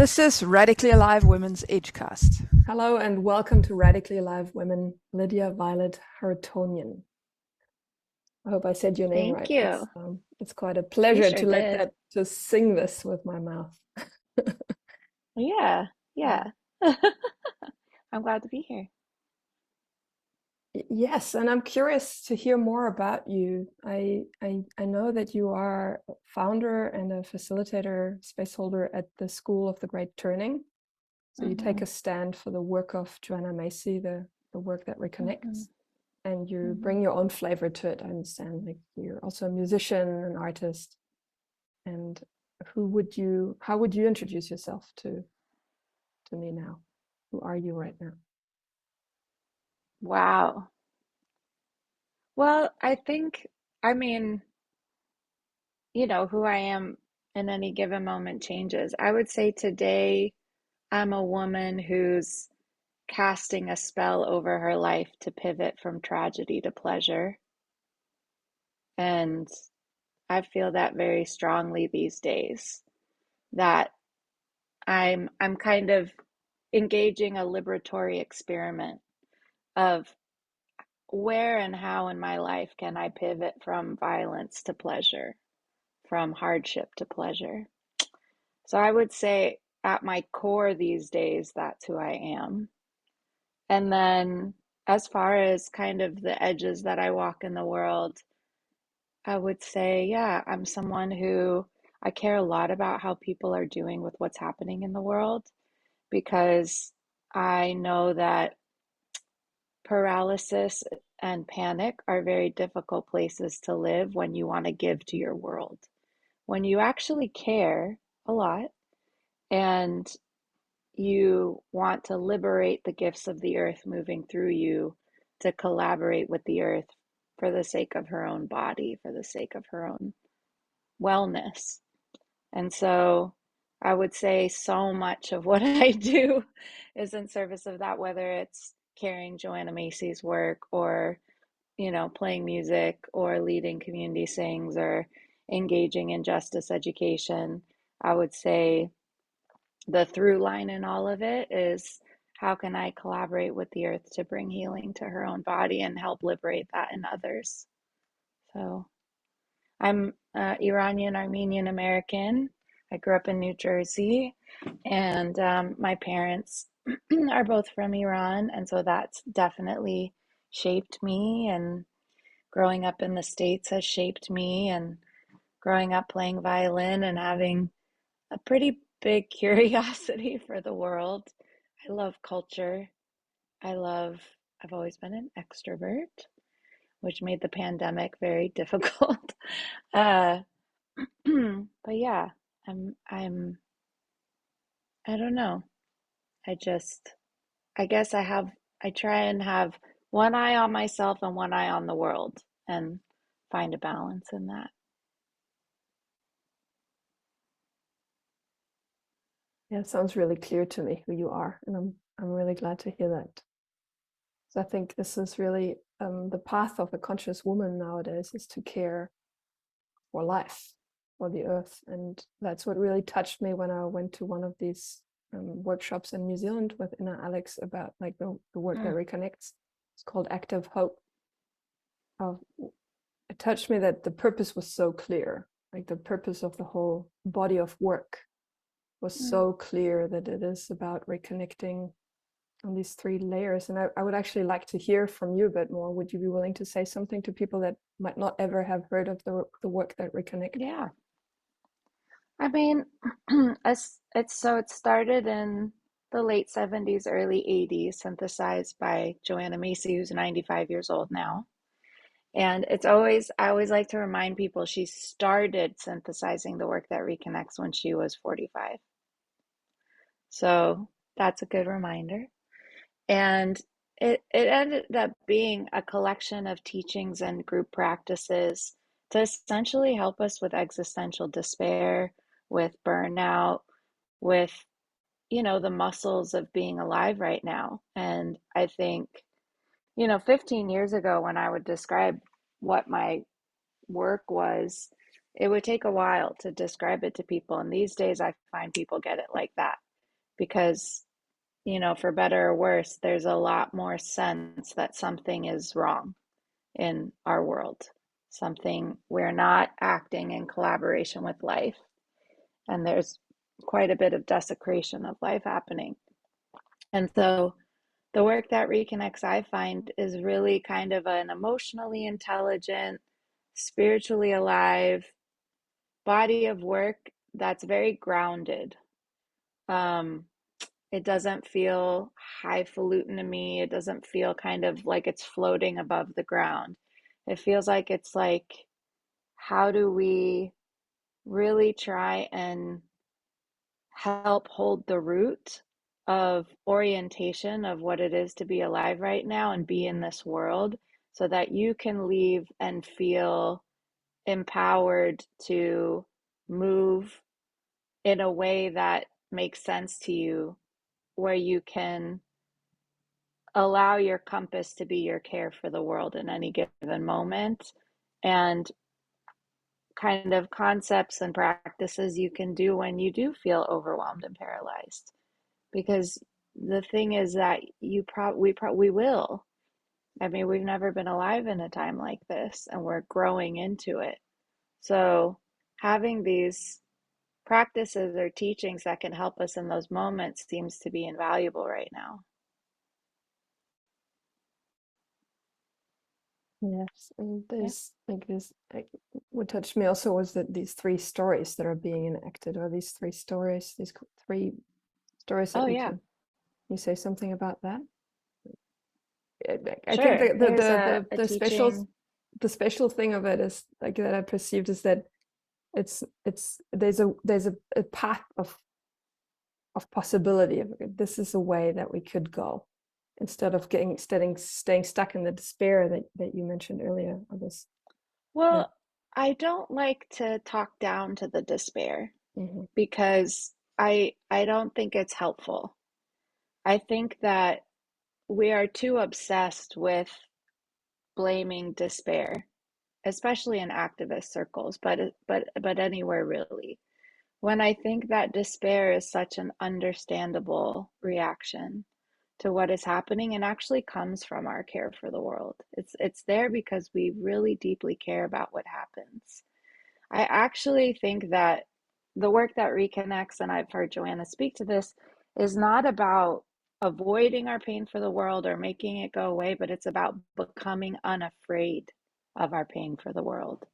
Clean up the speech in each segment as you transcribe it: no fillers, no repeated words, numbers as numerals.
This is Radically Alive Women's Edgecast. Hello and welcome to Radically Alive Women, Lydia Violet Farshid-Harutoonian. I hope I said your name Thank right. you. It's quite a You pleasure sure to let did. that to sing this with my mouth. Yeah, yeah. I'm glad to be here. Yes, and I'm curious to hear more about you. I know that you are a founder and a facilitator, space holder at the School of the Great Turning. So you take a stand for the work of Joanna Macy, the work that reconnects. And you bring your own flavor to it. I understand, like you're also a musician, an artist. And how would you introduce yourself to me now? Who are you right now? Wow. Well, I mean, who I am in any given moment changes. I would say today I'm a woman who's casting a spell over her life to pivot from tragedy to pleasure. And I feel that very strongly these days, that I'm kind of engaging a liberatory experiment of where and how in my life can I pivot from violence to pleasure, from hardship to pleasure. So I would say at my core these days, that's who I am. And then as far as kind of the edges that I walk in the world, I would say, yeah, I'm someone who I care a lot about how people are doing with what's happening in the world, because I know that paralysis and panic are very difficult places to live when you want to give to your world. When you actually care a lot and you want to liberate the gifts of the earth moving through you to collaborate with the earth for the sake of her own body, for the sake of her own wellness. And so I would say so much of what I do is in service of that, whether it's carrying Joanna Macy's work or playing music or leading community sings or engaging in justice education. I would say the through line in all of it is, how can I collaborate with the earth to bring healing to her own body and help liberate that in others? So I'm Iranian Armenian American. I grew up in New Jersey, and my parents are both from Iran, and so that's definitely shaped me. And growing up in the States has shaped me, and growing up playing violin and having a pretty big curiosity for the world. I love culture. I've always been an extrovert, which made the pandemic very difficult. Uh, but yeah, I'm, I don't know. I just, I guess I try and have one eye on myself and one eye on the world and find a balance in that. Yeah, it sounds really clear to me who you are, and I'm really glad to hear that. So I think this is really the path of a conscious woman nowadays, is to care for life, for the earth. And that's what really touched me when I went to one of these workshops in New Zealand with Inna Alex about like the work that reconnects. It's called Active Hope. It touched me that the purpose was so clear, like the purpose of the whole body of work was so clear, that it is about reconnecting on these three layers. And I would actually like to hear from you a bit more. Would you be willing to say something to people that might not ever have heard of the work that reconnects? Yeah. I mean, it started in the late 70s, early 80s, synthesized by Joanna Macy, who's 95 years old now. And I always like to remind people she started synthesizing the work that reconnects when she was 45. So that's a good reminder. And it ended up being a collection of teachings and group practices to essentially help us with existential despair, with burnout, with, the muscles of being alive right now. And I think, 15 years ago, when I would describe what my work was, it would take a while to describe it to people. And these days, I find people get it like that. because, for better or worse, there's a lot more sense that something is wrong in our world. We're not acting in collaboration with life. And there's quite a bit of desecration of life happening. And so the work that reconnects, I find, is really kind of an emotionally intelligent, spiritually alive body of work that's very grounded. It doesn't feel highfalutin to me. It doesn't feel kind of like it's floating above the ground. It feels like it's like, how do we really try and help hold the root of orientation of what it is to be alive right now and be in this world, so that you can leave and feel empowered to move in a way that makes sense to you, where you can allow your compass to be your care for the world in any given moment, and kind of concepts and practices you can do when you do feel overwhelmed and paralyzed. Because the thing is that we will. I mean, we've never been alive in a time like this, and we're growing into it. So having these practices or teachings that can help us in those moments seems to be invaluable right now. Yes, and there's like this. What touched me also was that these three stories that are being enacted, or these three stories Oh, that yeah. can you say something about that? I think Sure. There's a the teaching. special thing of it is like that I perceived is that it's there's a path of possibility. This is a way that we could go, instead of staying stuck in the despair that you mentioned earlier. Well, I don't like to talk down to the despair, Mm-hmm. because I don't think it's helpful. I think that we are too obsessed with blaming despair, especially in activist circles, but anywhere really. When I think that despair is such an understandable reaction to what is happening, and actually comes from our care for the world. It's there because we really deeply care about what happens. I actually think that the work that reconnects, and I've heard Joanna speak to this, is not about avoiding our pain for the world or making it go away, but it's about becoming unafraid of our pain for the world.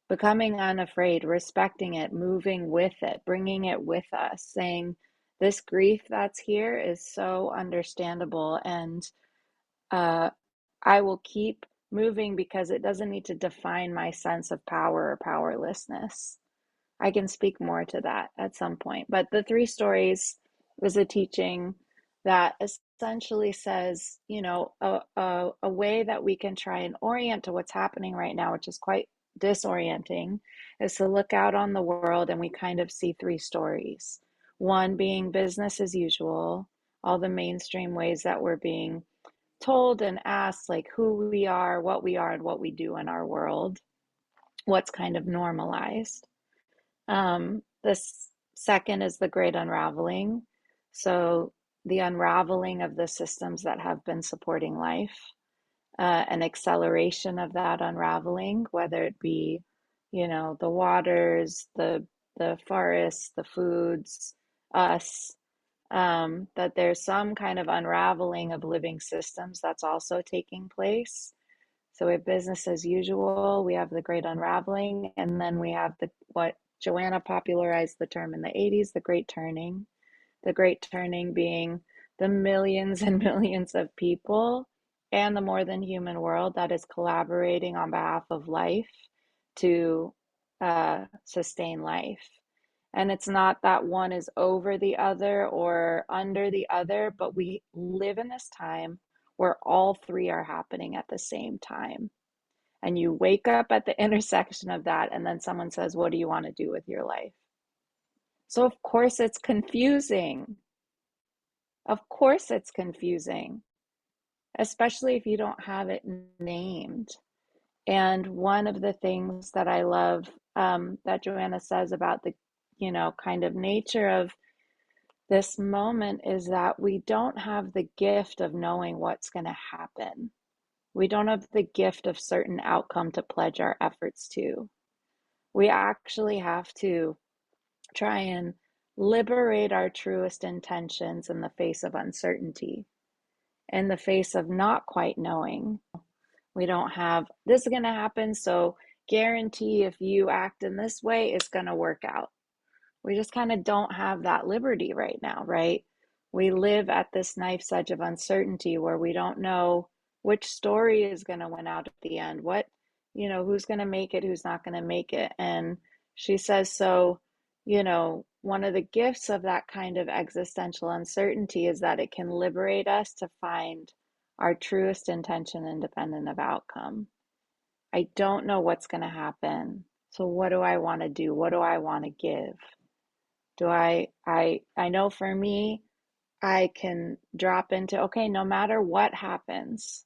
Becoming unafraid, respecting it, moving with it, bringing it with us, saying, this grief that's here is so understandable, and I will keep moving because it doesn't need to define my sense of power or powerlessness. I can speak more to that at some point. But the three stories is a teaching that essentially says, a way that we can try and orient to what's happening right now, which is quite disorienting, is to look out on the world and we kind of see three stories. One being business as usual, all the mainstream ways that we're being told and asked, like who we are, and what we do in our world, what's kind of normalized. The second is the Great Unravelling. So the unraveling of the systems that have been supporting life, an acceleration of that unraveling, whether it be, the waters, the forests, the foods, us, that there's some kind of unraveling of living systems that's also taking place. So we have business as usual, we have the Great Unraveling, and then we have what Joanna popularized the term in the 80s, the Great Turning. The Great Turning being the millions and millions of people and the more than human world that is collaborating on behalf of life to sustain life. And it's not that one is over the other or under the other, but we live in this time where all three are happening at the same time. And you wake up at the intersection of that, and then someone says, what do you want to do with your life? So, of course, it's confusing. Of course, it's confusing, especially if you don't have it named. And one of the things that I love that Joanna says about the, kind of nature of this moment is that we don't have the gift of knowing what's going to happen. We don't have the gift of certain outcome to pledge our efforts to. We actually have to try and liberate our truest intentions in the face of uncertainty, in the face of not quite knowing. We don't have, this is going to happen, so guarantee if you act in this way, it's going to work out. We just kind of don't have that liberty right now, right? We live at this knife's edge of uncertainty where we don't know which story is going to win out at the end. What, who's going to make it, who's not going to make it. And she says, so, one of the gifts of that kind of existential uncertainty is that it can liberate us to find our truest intention independent of outcome. I don't know what's going to happen. So what do I want to do? What do I want to give? I know for me, I can drop into, okay, no matter what happens,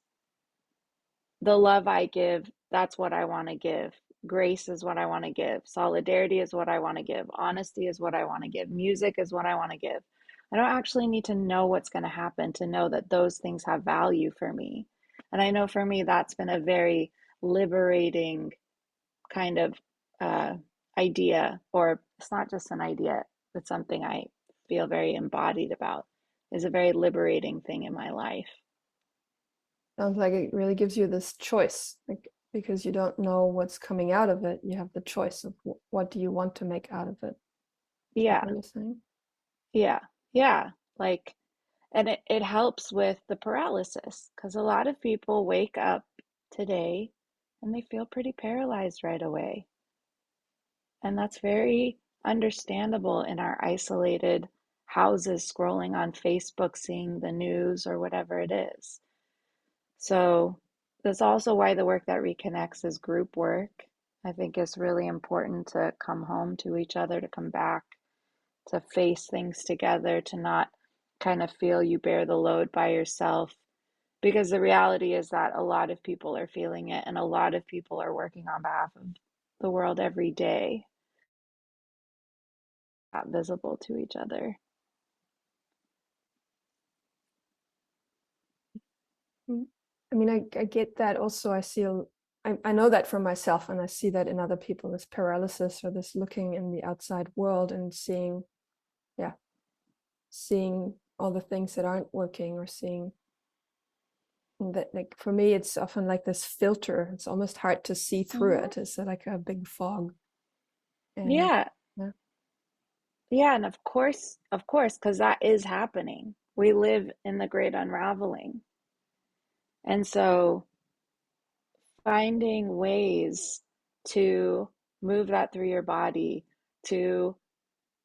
the love I give, that's what I want to give. Grace is what I want to give. Solidarity is what I want to give. Honesty is what I want to give. Music is what I want to give. I don't actually need to know what's going to happen to know that those things have value for me. And I know for me, that's been a very liberating kind of idea, or it's not just an idea, it's something I feel very embodied about, is a very liberating thing in my life. Sounds like it really gives you this choice, like, because you don't know what's coming out of it. You have the choice of what do you want to make out of it. Yeah. What you're saying? Yeah. Like, and it helps with the paralysis, because a lot of people wake up today and they feel pretty paralyzed right away. And that's very understandable in our isolated houses, scrolling on Facebook, seeing the news or whatever it is. So that's also why the work that reconnects is group work. I think it's really important to come home to each other, to come back, to face things together, to not kind of feel you bear the load by yourself. Because the reality is that a lot of people are feeling it, and a lot of people are working on behalf of the world every day, not visible to each other. I mean, I get that also. I know that from myself, and I see that in other people, this paralysis or this looking in the outside world and seeing all the things that aren't working, or seeing that, like, for me, it's often like this filter. It's almost hard to see through it. It's like a big fog. And Yeah. yeah. Yeah, and of course, because that is happening. We live in the Great Unravelling. And so finding ways to move that through your body, to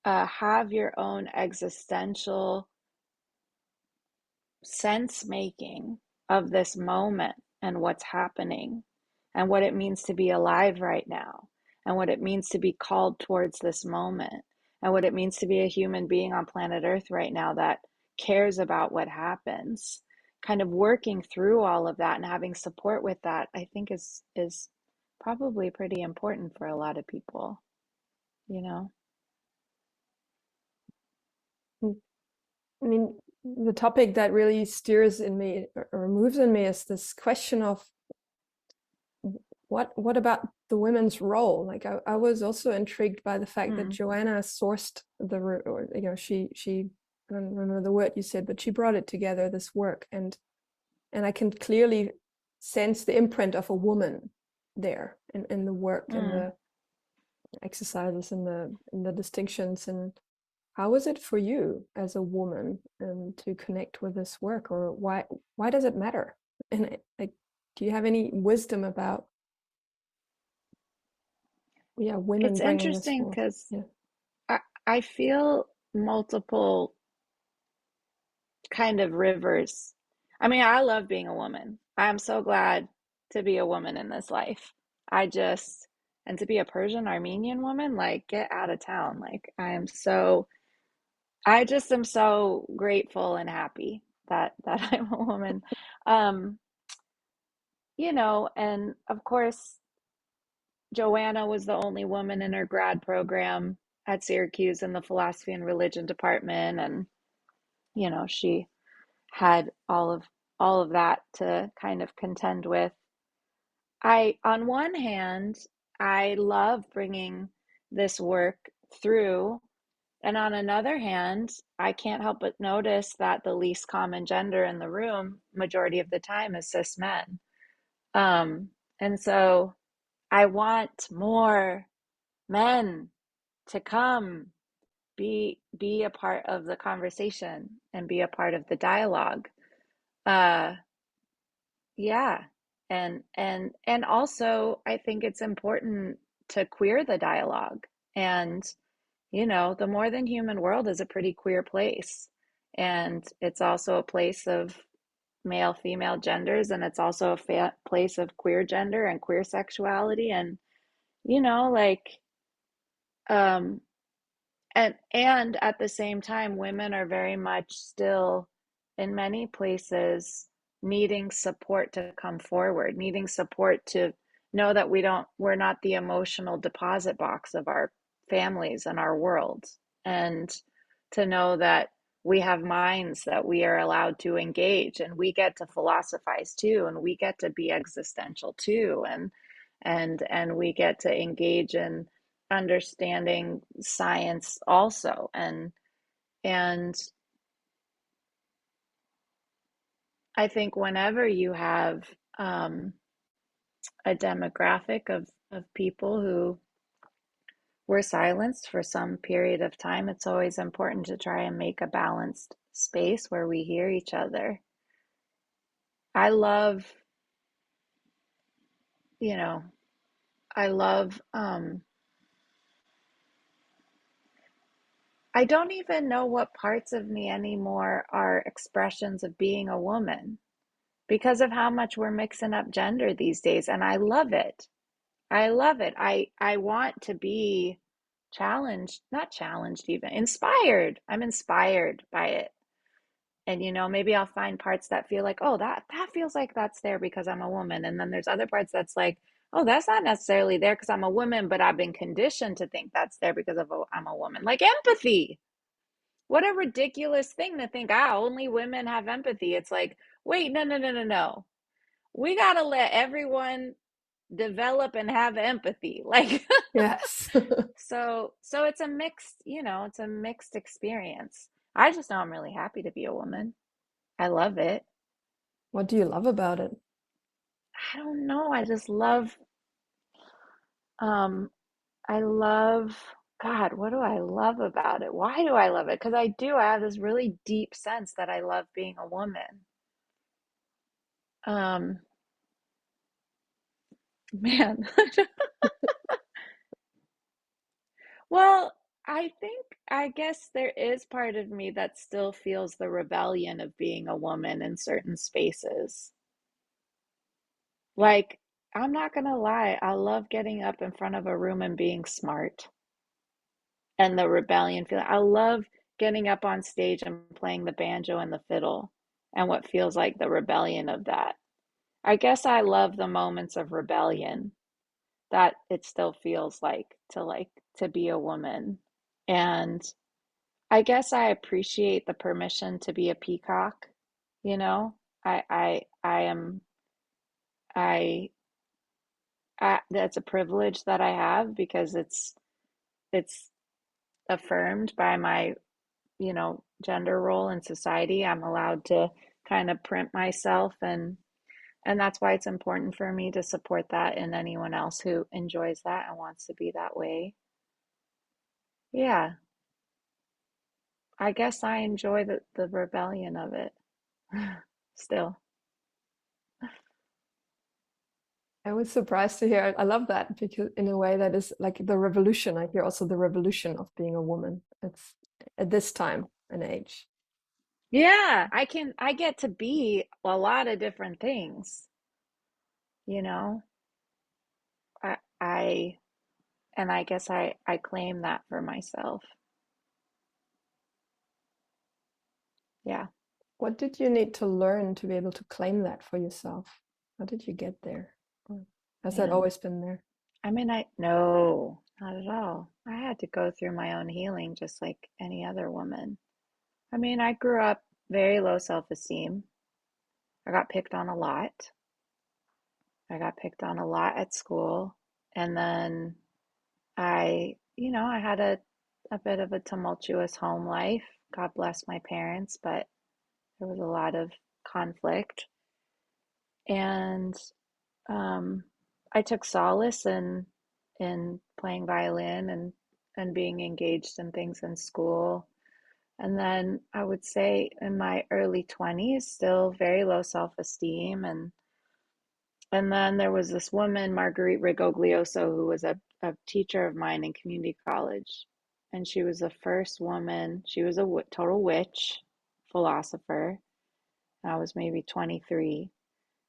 have your own existential sense making of this moment and what's happening, and what it means to be alive right now, and what it means to be called towards this moment, and what it means to be a human being on planet Earth right now that cares about what happens. Kind of working through all of that and having support with that, I think is probably pretty important for a lot of people, you know? I mean, the topic that really steers in me or moves in me is this question of what about the women's role? Like, I was also intrigued by the fact that Joanna sourced or she I don't remember the word you said, but she brought it together, this work, and I can clearly sense the imprint of a woman there in the work and the exercises and the distinctions. And how is it for you as a woman to connect with this work, or why does it matter? And like, do you have any wisdom about women It's bringing this interesting forward? because Yeah. I feel multiple kind of rivers. I mean, I love being a woman. I'm so glad to be a woman in this life. And to be a Persian Armenian woman, like, get out of town. Like, I just am so grateful and happy that I'm a woman. Um, and of course, Joanna was the only woman in her grad program at Syracuse in the philosophy and religion department, and she had all of that to kind of contend with. On one hand, I love bringing this work through, and on another hand, I can't help but notice that the least common gender in the room, majority of the time, is cis men. And so I want more men to come be a part of the conversation and be a part of the dialogue. Yeah. And also I think it's important to queer the dialogue. And the more than human world is a pretty queer place. And it's also a place of male female genders, and it's also a place of queer gender and queer sexuality, and like um and at the same time, women are very much still in many places needing support to come forward, needing support to know that we're not the emotional deposit box of our families and our world, and to know that we have minds that we are allowed to engage, and we get to philosophize too, and we get to be existential too, and we get to engage in understanding science also, and I think whenever you have a demographic of people who were silenced for some period of time, it's always important to try and make a balanced space where we hear each other. I love you know I love I don't even know what parts of me anymore are expressions of being a woman, because of how much we're mixing up gender these days, and I love it. I love it. I want to be challenged, not challenged even, inspired. I'm inspired by it. And maybe I'll find parts that feel like, oh, that feels like that's there because I'm a woman. And then there's other parts that's like, oh, that's not necessarily there because I'm a woman, but I've been conditioned to think that's there because I'm a woman. Like empathy. What a ridiculous thing to think, only women have empathy. It's like, wait, no, no, no, no, no. We got to let everyone develop and have empathy. Like, Yes. so it's a mixed experience. I just know I'm really happy to be a woman. I love it. What do you love about it? I don't know. I just love, um, I love, God, what do I love about it? Why do I love it? Because I have this really deep sense that I love being a woman. Um, man. Well, I guess there is part of me that still feels the rebellion of being a woman in certain spaces. Like, I'm not gonna lie, I love getting up in front of a room and being smart, and the rebellion feeling. I love getting up on stage and playing the banjo and the fiddle, and what feels like the rebellion of that. I guess I love the moments of rebellion that it still feels like to be a woman. And I guess I appreciate the permission to be a peacock, you know? I am I that's a privilege that I have because it's affirmed by my, gender role in society. I'm allowed to kind of print myself, and that's why it's important for me to support that in anyone else who enjoys that and wants to be that way. Yeah, I guess I enjoy the rebellion of it still. I was surprised to hear. I love that because in a way that is like the revolution. I hear also the revolution of being a woman. It's at this time and age. Yeah, I get to be a lot of different things, you know. I and I guess I claim that for myself. Yeah. What did you need to learn to be able to claim that for yourself? How did you get there? Or has that Man. always been there? I mean, I no. Not at all. I had to go through my own healing just like any other woman. I mean, I grew up very low self-esteem. I got picked on a lot. I got picked on a lot at school. And then I had a bit of a tumultuous home life. God bless my parents, but there was a lot of conflict. And um, I took solace in playing violin and being engaged in things in school. And then I would say in my early 20s, still very low self-esteem. And then there was this woman, Marguerite Rigoglioso, who was a teacher of mine in community college. And she was the first woman, she was a total witch, philosopher. I was maybe 23.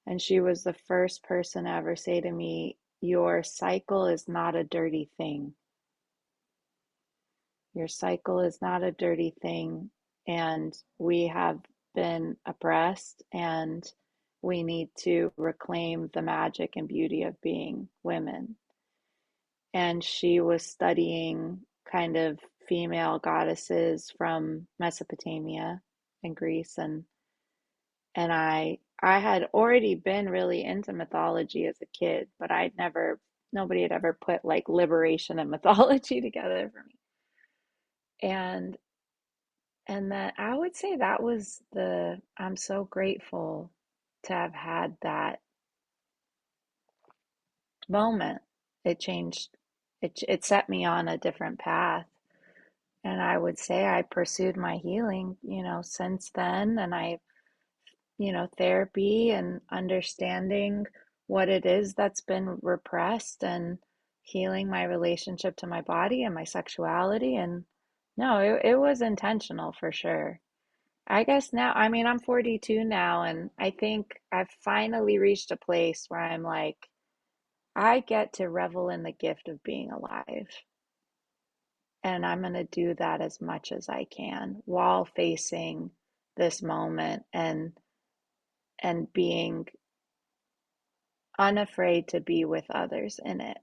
And she was the first person to ever say to me, "Your cycle is not a dirty thing. Your cycle is not a dirty thing. And we have been oppressed, and we need to reclaim the magic and beauty of being women." And she was studying kind of female goddesses from Mesopotamia and Greece, and I had already been really into mythology as a kid, but nobody had ever put like liberation and mythology together for me. And that I would say that was I'm so grateful to have had that moment. It changed, it set me on a different path. And I would say I pursued my healing, since then. And therapy and understanding what it is that's been repressed and healing my relationship to my body and my sexuality. And no, it was intentional for sure. I guess now, I mean, I'm 42 now, and I think I've finally reached a place where I'm like, I get to revel in the gift of being alive. And I'm going to do that as much as I can while facing this moment and being unafraid to be with others in it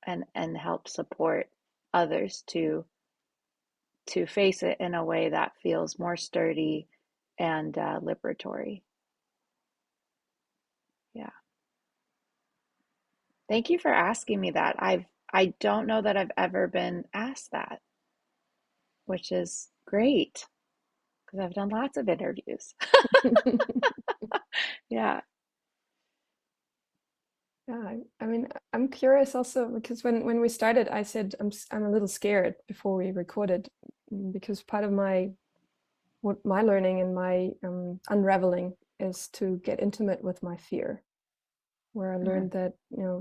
and help support others to face it in a way that feels more sturdy and liberatory. Yeah. Thank you for asking me that. I don't know that I've ever been asked that, which is great because I've done lots of interviews. Yeah. Yeah, I mean, I'm curious also because when we started, I said I'm a little scared before we recorded, because part of what my learning and my unraveling is to get intimate with my fear, where I Mm-hmm. learned that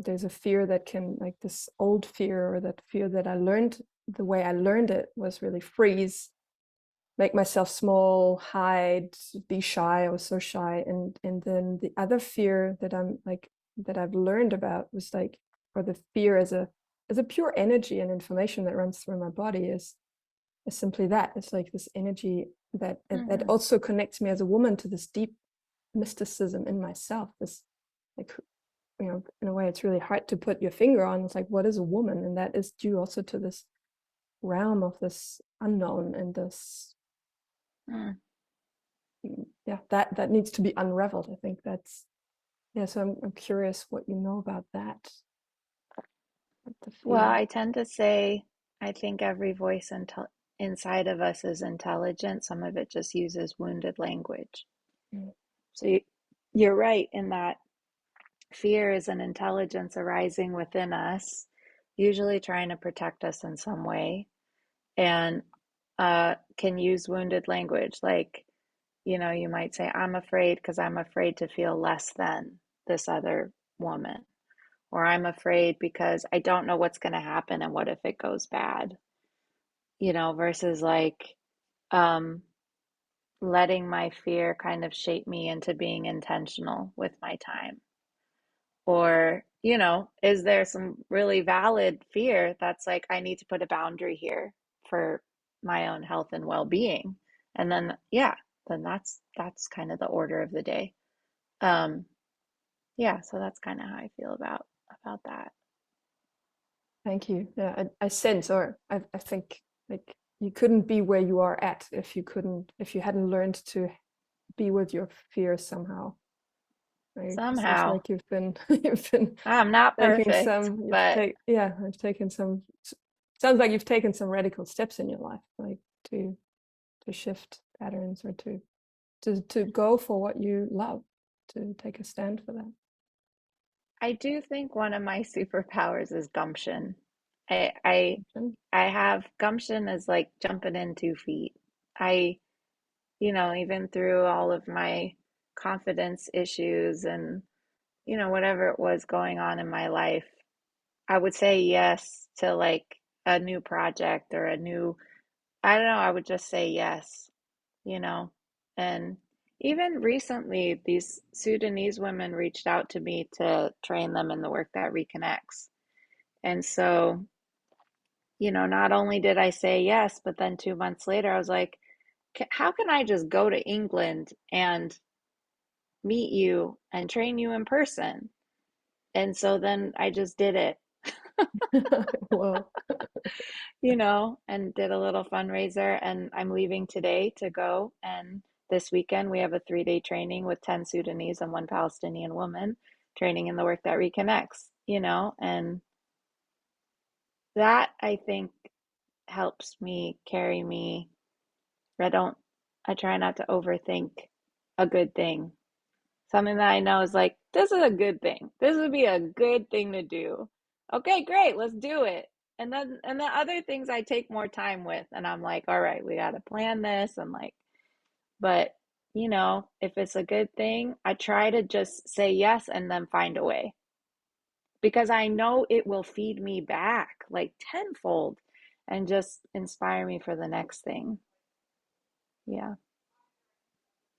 there's a fear that can, like this old fear, or that fear that I learned, the way I learned it was really freeze, make myself small, hide, be shy. I was so shy. And then the other fear that I've learned about was like, or the fear as a pure energy and information that runs through my body is simply that. It's like this energy that that Mm-hmm. also connects me as a woman to this deep mysticism in myself. This, like, in a way it's really hard to put your finger on. It's like, what is a woman? And that is due also to this realm of this unknown and this, yeah, that needs to be unraveled. I think that's, yeah. So I'm curious what you know about that, the Well, fear. I tend to say I think every voice inside of us is intelligent. Some of it just uses wounded language. Mm. So you're right in that fear is an intelligence arising within us, usually trying to protect us in some way, and can use wounded language. Like, you might say, "I'm afraid because I'm afraid to feel less than this other woman." Or "I'm afraid because I don't know what's going to happen and what if it goes bad?" Versus like um, letting my fear kind of shape me into being intentional with my time. Or, is there some really valid fear that's like, I need to put a boundary here for my own health and well-being? And then, yeah, then that's kind of the order of the day. Um, yeah, so that's kind of how I feel about that. Thank you. Yeah, I sense, or I think, like, you couldn't be where you are at if you hadn't learned to be with your fears somehow. Right? It seems Somehow. like you've been you've been I'm not taking perfect, some but I've taken some, sounds like you've taken some radical steps in your life, like to shift patterns, or to go for what you love, to take a stand for that. I do think one of my superpowers is gumption. I I I have gumption as like jumping in 2 feet. I, even through all of my confidence issues and, whatever it was going on in my life, I would say yes to like a new project or a new, I don't know, I would just say yes, you know. And even recently, these Sudanese women reached out to me to train them in the work that reconnects. And so, not only did I say yes, but then 2 months later, I was like, how can I just go to England and meet you and train you in person? And so then I just did it, Whoa. and did a little fundraiser. And I'm leaving today to go. And this weekend, we have a 3-day training with 10 Sudanese and one Palestinian woman training in the work that reconnects, and that I think helps me carry me. I don't, I try not to overthink a good thing. Something that I know is like, this is a good thing. This would be a good thing to do. Okay, great, let's do it. And the other things I take more time with, and I'm like, all right, we got to plan this, and like, but if it's a good thing, I try to just say yes and then find a way, because I know it will feed me back like tenfold and just inspire me for the next thing. Yeah.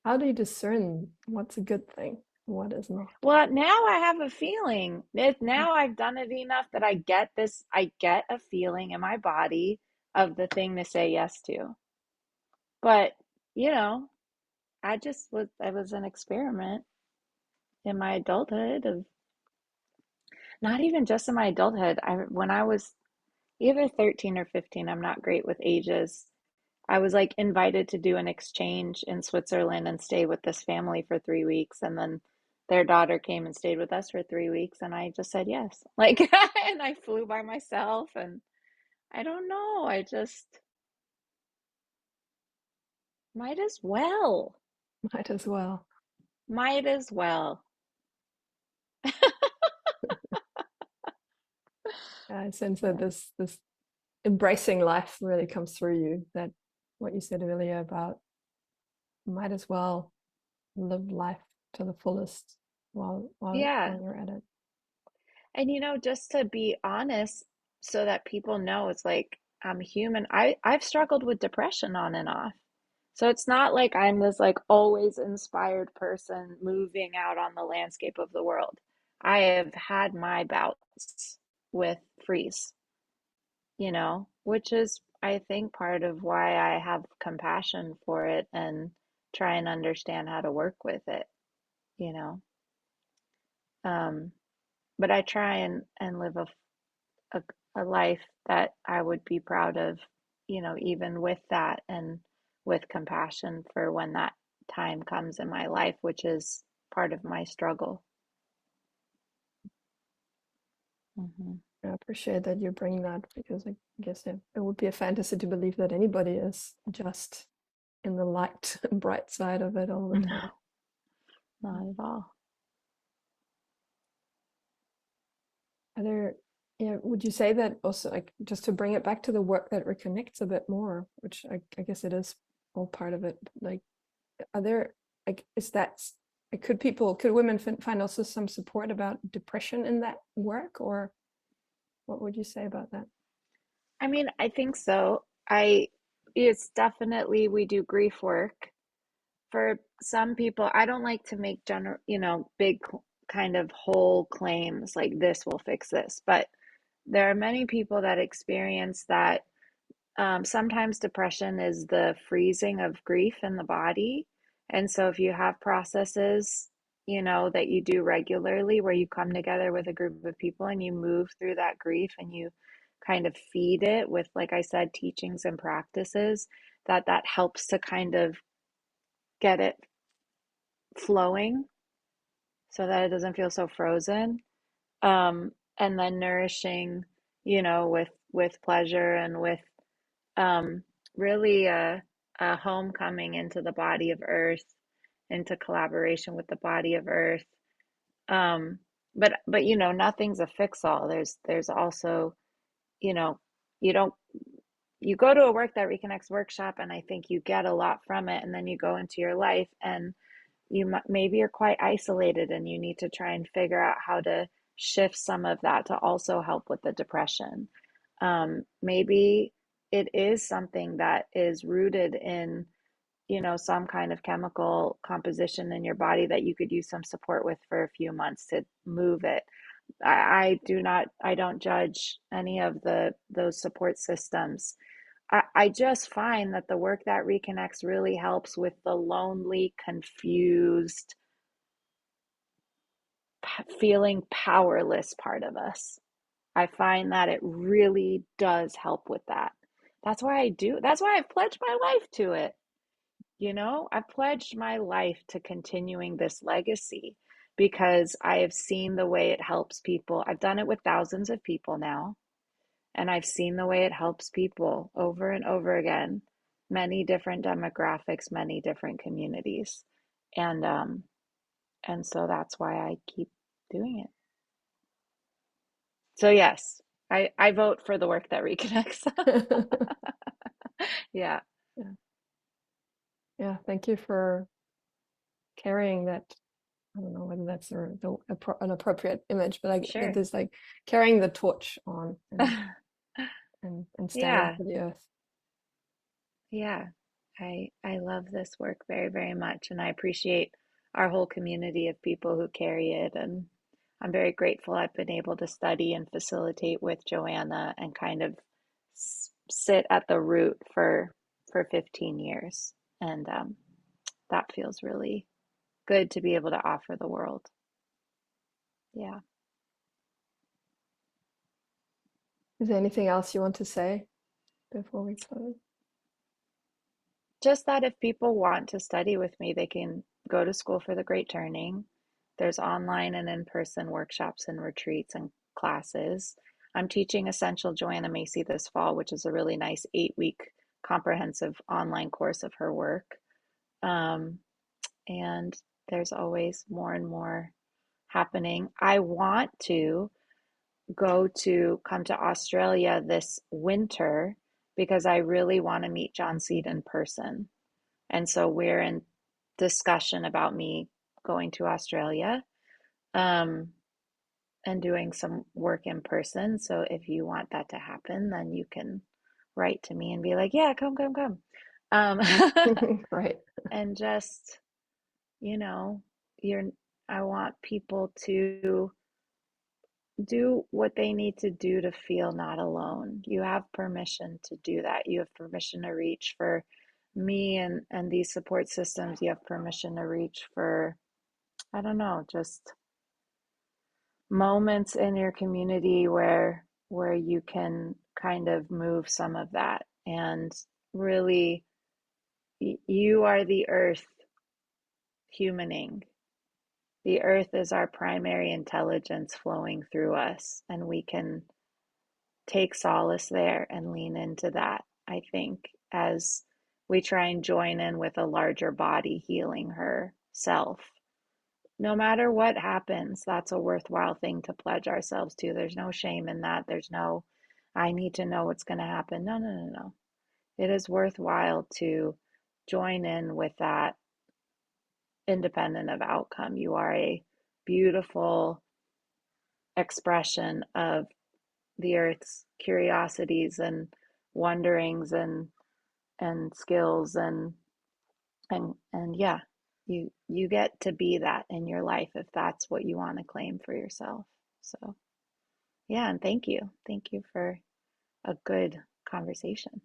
How do you discern what's a good thing, what is not? Well, now I have a feeling. Now I've done it enough that I get a feeling in my body of the thing to say yes to. But, you know, I was an experiment in my adulthood of, not even just in my adulthood. When I was either 13 or 15, I'm not great with ages. I was like invited to do an exchange in Switzerland and stay with this family for 3 weeks. And then their daughter came and stayed with us for 3 weeks. And I just said yes. Like, and I flew by myself. And I don't know. I just might as well. Might as well. Might as well. I sense that Yeah. this embracing life really comes through you. That what you said earlier about might as well live life to the fullest Yeah. while you're at it. And, just to be honest, so that people know, it's like I'm human. I've struggled with depression on and off. So it's not like I'm this like always inspired person moving out on the landscape of the world. I have had my bouts with freeze, which is, I think, part of why I have compassion for it and try and understand how to work with it, you know. Um, but I try and live a, a life that I would be proud of, even with that, and with compassion for when that time comes in my life, which is part of my struggle. Hmm. I appreciate that you bring that, because I guess it would be a fantasy to believe that anybody is just in the light and bright side of it all the time. No, not at all. Are there, yeah, would you say that also, like, just to bring it back to the work that reconnects a bit more, which I guess it is all part of it, like, are there, like, is that, like, could women find also some support about depression in that work, or what would you say about that? I mean, I think so. It's definitely, we do grief work. For some people, I don't like to make big kind of whole claims like this will fix this, but there are many people that experience that. Sometimes depression is the freezing of grief in the body. And so if you have processes, that you do regularly where you come together with a group of people and you move through that grief and you kind of feed it with, like I said, teachings and practices, that helps to kind of get it flowing so that it doesn't feel so frozen. And then nourishing, with pleasure and with really a homecoming into the body of earth, into collaboration with the body of earth. But nothing's a fix-all. There's also, you know, you don't you go to a Work That Reconnects workshop, and I think you get a lot from it, and then you go into your life and maybe you're quite isolated, and you need to try and figure out how to shift some of that to also help with the depression. Maybe it is something that is rooted in, some kind of chemical composition in your body that you could use some support with for a few months to move it. I don't judge any of those support systems. I just find that the Work That Reconnects really helps with the lonely, confused, feeling powerless part of us. I find that it really does help with that. That's why I've pledged my life to it. I've pledged my life to continuing this legacy because I have seen the way it helps people. I've done it with thousands of people now, and I've seen the way it helps people over and over again, many different demographics, many different communities. And so that's why I keep doing it. So yes, I vote for the Work That Reconnects. Yeah. Yeah, thank you for carrying that. I don't know whether that's an appropriate image, but Sure. it is like carrying the torch on and standing Yeah. for the earth. Yeah. I love this work very, very much, and I appreciate our whole community of people who carry it, and I'm very grateful I've been able to study and facilitate with Joanna and kind of sit at the root for 15 years, and that feels really good to be able to offer the world. Yeah. Is there anything else you want to say before we close? Just that if people want to study with me, they can go to School for the Great Turning. There's online and in-person workshops and retreats and classes. I'm teaching Essential Joanna Macy this fall, which is a really nice 8-week comprehensive online course of her work. And there's always more and more happening. I want to come to Australia this winter because I really want to meet John Seed in person. And so we're in discussion about me going to Australia and doing some work in person. So if you want that to happen, then you can write to me and be like, yeah, come. Right. And just, I want people to do what they need to do to feel not alone. You have permission to do that. You have permission to reach for me and these support systems. You have permission to reach for, I don't know, just moments in your community where you can kind of move some of that. And really, you are the earth humaning. The earth is our primary intelligence flowing through us, and we can take solace there and lean into that, I think, as we try and join in with a larger body healing herself. No matter what happens, that's a worthwhile thing to pledge ourselves to. There's no shame in that. There's no, I need to know what's going to happen. No. It is worthwhile to join in with that independent of outcome. You are a beautiful expression of the earth's curiosities and wonderings and skills and yeah, you get to be that in your life if that's what you want to claim for yourself. So yeah, and thank you for a good conversation.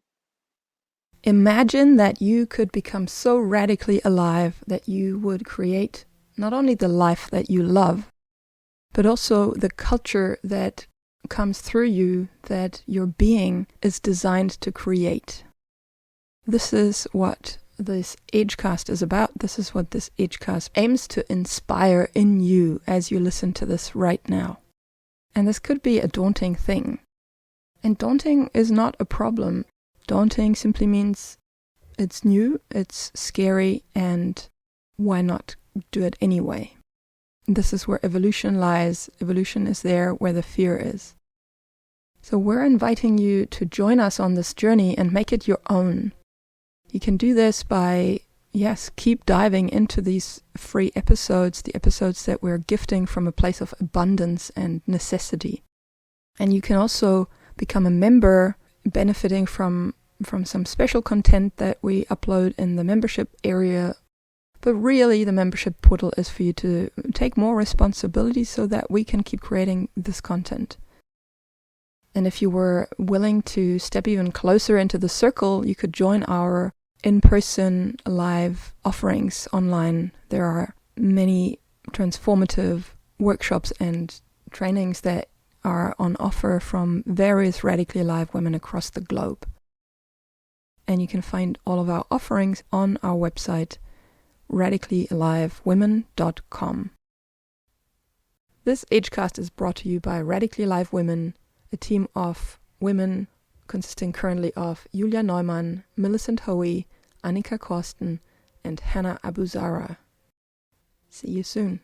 Imagine that you could become so radically alive that you would create not only the life that you love, but also the culture that comes through you that your being is designed to create. This is what this Edgecast is about. This is what this Edgecast aims to inspire in you as you listen to this right now. And this could be a daunting thing. And daunting is not a problem. Daunting simply means it's new, it's scary, and why not do it anyway? This is where evolution lies. Evolution is there where the fear is. So we're inviting you to join us on this journey and make it your own. You can do this by, keep diving into these free episodes, the episodes that we're gifting from a place of abundance and necessity. And you can also become a member, benefiting from some special content that we upload in the membership area. But really, the membership portal is for you to take more responsibility so that we can keep creating this content. And if you were willing to step even closer into the circle, you could join our in-person live offerings online. There are many transformative workshops and trainings that are on offer from various radically alive women across the globe. And you can find all of our offerings on our website, radicallyalivewomen.com. This Edgecast is brought to you by Radically Alive Women, a team of women consisting currently of Julia Neumann, Millicent Hoey, Annika Korsten, and Hannah Abuzara. See you soon.